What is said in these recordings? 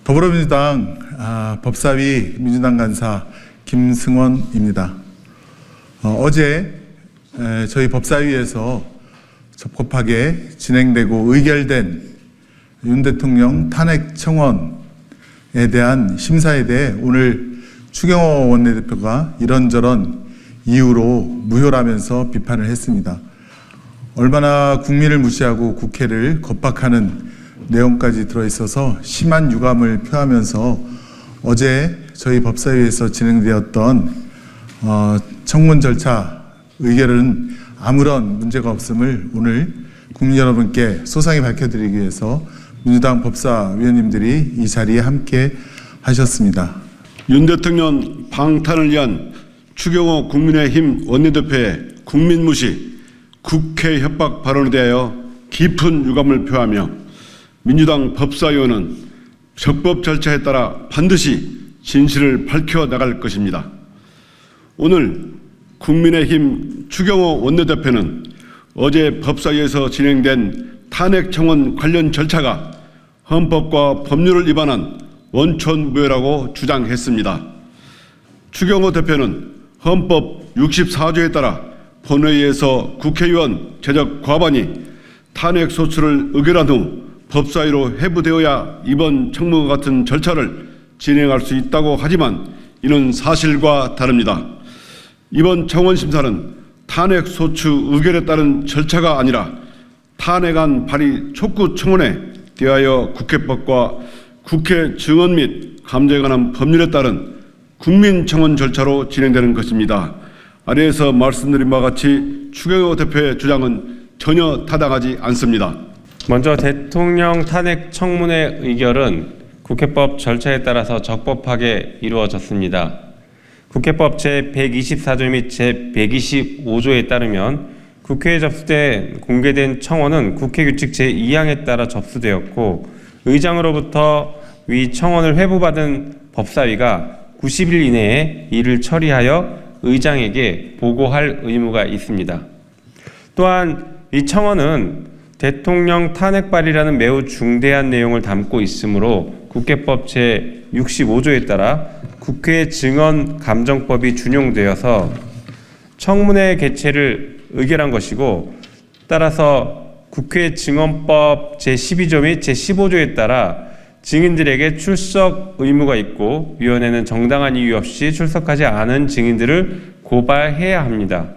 더불어민주당 법사위 민주당 간사 김승원입니다. 어제 저희 법사위에서 적법하게 진행되고 의결된 윤 대통령 탄핵 청원에 대한 심사에 대해 오늘 추경호 원내대표가 이런저런 이유로 무효라면서 비판을 했습니다. 얼마나 국민을 무시하고 국회를 겁박하는 내용까지 들어있어서 심한 유감을 표하면서 어제 저희 법사위에서 진행되었던 청문 절차 의결은 아무런 문제가 없음을 오늘 국민 여러분께 소상히 밝혀드리기 위해서 민주당 법사위원님들이 이 자리에 함께 하셨습니다. 윤 대통령 방탄을 위한 추경호 국민의힘 원내대표의 국민무시, 국회 협박 발언에 대하여 깊은 유감을 표하며 민주당 법사위원은 적법 절차에 따라 반드시 진실을 밝혀나갈 것입니다. 오늘 국민의힘 추경호 원내대표는 어제 법사위에서 진행된 탄핵 청원 관련 절차가 헌법과 법률을 위반한 원천무효라고 주장했습니다. 추경호 대표는 헌법 64조에 따라 본회의에서 국회의원 재적 과반이 탄핵 소추를 의결한 후 법사위로 회부되어야 이번 청문과 같은 절차를 진행할 수 있다고 하지만 이는 사실과 다릅니다. 이번 청원 심사는 탄핵 소추 의결에 따른 절차가 아니라 탄핵안 발의 촉구 청원에 대하여 국회법과 국회 증언 및 감정에 관한 법률에 따른 국민 청원 절차로 진행되는 것입니다. 아래에서 말씀드린 바와 같이 추경호 대표의 주장은 전혀 타당하지 않습니다. 먼저 대통령 탄핵 청문회 의결은 국회법 절차에 따라서 적법하게 이루어졌습니다. 국회법 제124조 및 제125조에 따르면 국회에 접수된 공개된 청원은 국회규칙 제2항에 따라 접수되었고 의장으로부터 위 청원을 회부받은 법사위가 90일 이내에 이를 처리하여 의장에게 보고할 의무가 있습니다. 또한 이 청원은 대통령 탄핵 발의라는 매우 중대한 내용을 담고 있으므로 국회법 제65조에 따라 국회 증언 감정법이 준용되어서 청문회 개최를 의결한 것이고 따라서 국회 증언법 제12조 및 제15조에 따라 증인들에게 출석 의무가 있고 위원회는 정당한 이유 없이 출석하지 않은 증인들을 고발해야 합니다.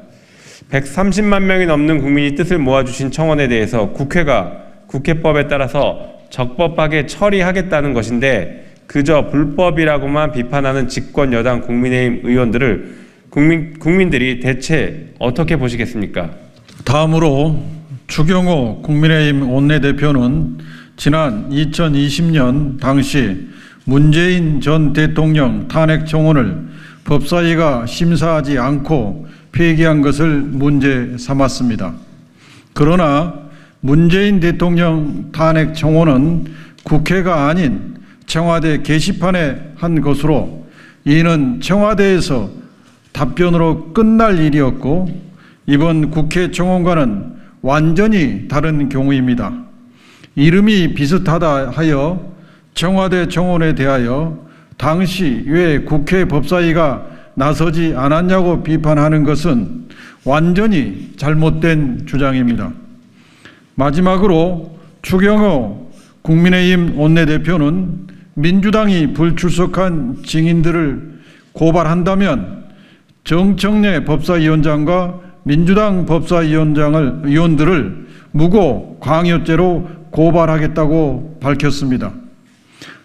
130만 명이 넘는 국민이 뜻을 모아주신 청원에 대해서 국회가 국회법에 따라서 적법하게 처리하겠다는 것인데 그저 불법이라고만 비판하는 집권 여당 국민의힘 의원들을 국민들이 대체 어떻게 보시겠습니까? 다음으로 추경호 국민의힘 원내대표는 지난 2020년 당시 문재인 전 대통령 탄핵 청원을 법사위가 심사하지 않고 폐기한 것을 문제 삼았습니다. 그러나 문재인 대통령 탄핵 청원은 국회가 아닌 청와대 게시판에 한 것으로 이는 청와대에서 답변으로 끝날 일이었고 이번 국회 청원과는 완전히 다른 경우입니다. 이름이 비슷하다 하여 청와대 청원에 대하여 당시 왜 국회 법사위가 나서지 않았냐고 비판하는 것은 완전히 잘못된 주장입니다. 마지막으로 추경호 국민의힘 원내대표는 민주당이 불출석한 증인들을 고발한다면 정청래 법사위원장과 민주당 법사위원들을 무고 강요죄로 고발하겠다고 밝혔습니다.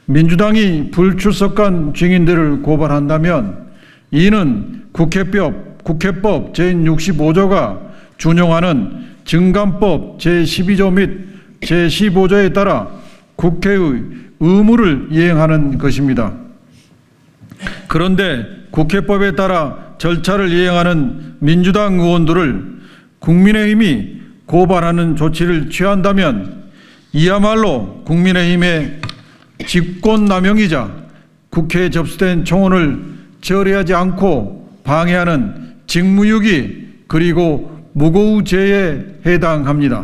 민주당이 불출석한 증인들을 고발한다면 이는 국회법 제65조가 준용하는 증감법 제12조 및 제15조에 따라 국회의 의무를 이행하는 것입니다. 그런데 국회법에 따라 절차를 이행하는 민주당 의원들을 국민의힘이 고발하는 조치를 취한다면 이야말로 국민의힘의 직권남용이자 국회에 접수된 청원을 처리하지 않고 방해하는 직무유기 그리고 무고죄에 해당합니다.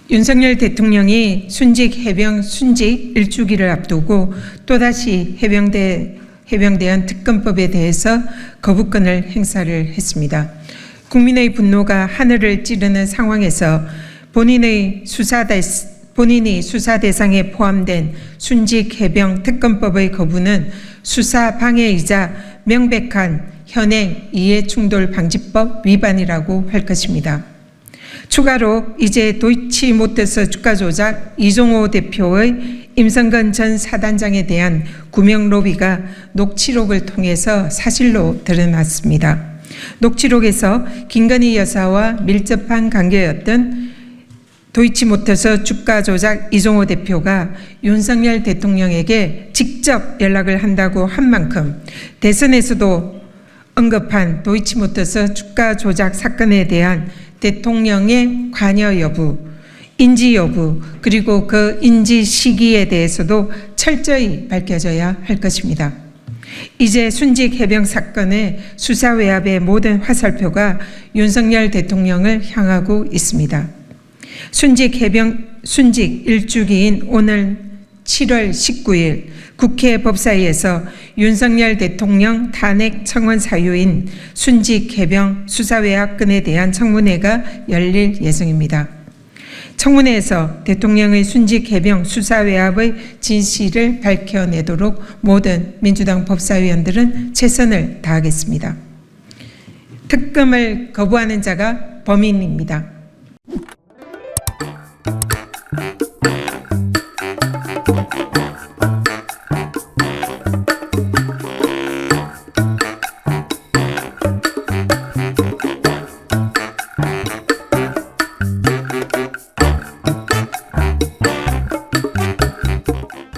윤석열 대통령이 순직 해병 순직 1주기를 앞두고 또다시 해병대원 특검법에 대해서 거부권을 행사를 했습니다. 국민의 분노가 하늘을 찌르는 상황에서 본인이 수사 대상에 포함된 순직 해병 특검법의 거부는 수사 방해이자 명백한 현행 이해충돌 방지법 위반이라고 할 것입니다. 추가로 이제 도이치모터스 주가 조작 이종호 대표의 임성근 전 사단장에 대한 구명 로비가 녹취록을 통해서 사실로 드러났습니다. 녹취록에서 김건희 여사와 밀접한 관계였던 도이치모터스 주가 조작 이종호 대표가 윤석열 대통령에게 직접 연락을 한다고 한 만큼 대선에서도 언급한 도이치모터스 주가 조작 사건에 대한 대통령의 관여 여부, 인지 여부, 그리고 그 인지 시기에 대해서도 철저히 밝혀져야 할 것입니다. 이제 순직 해병 사건의 수사 외압의 모든 화살표가 윤석열 대통령을 향하고 있습니다. 순직 1주기인 오늘 7월 19일 국회 법사위에서 윤석열 대통령 탄핵 청원 사유인 순직 해병 수사 외압 건에 대한 청문회가 열릴 예정입니다. 청문회에서 대통령의 순직 해병 수사 외압의 진실을 밝혀내도록 모든 민주당 법사위원들은 최선을 다하겠습니다. 특검을 거부하는 자가 범인입니다.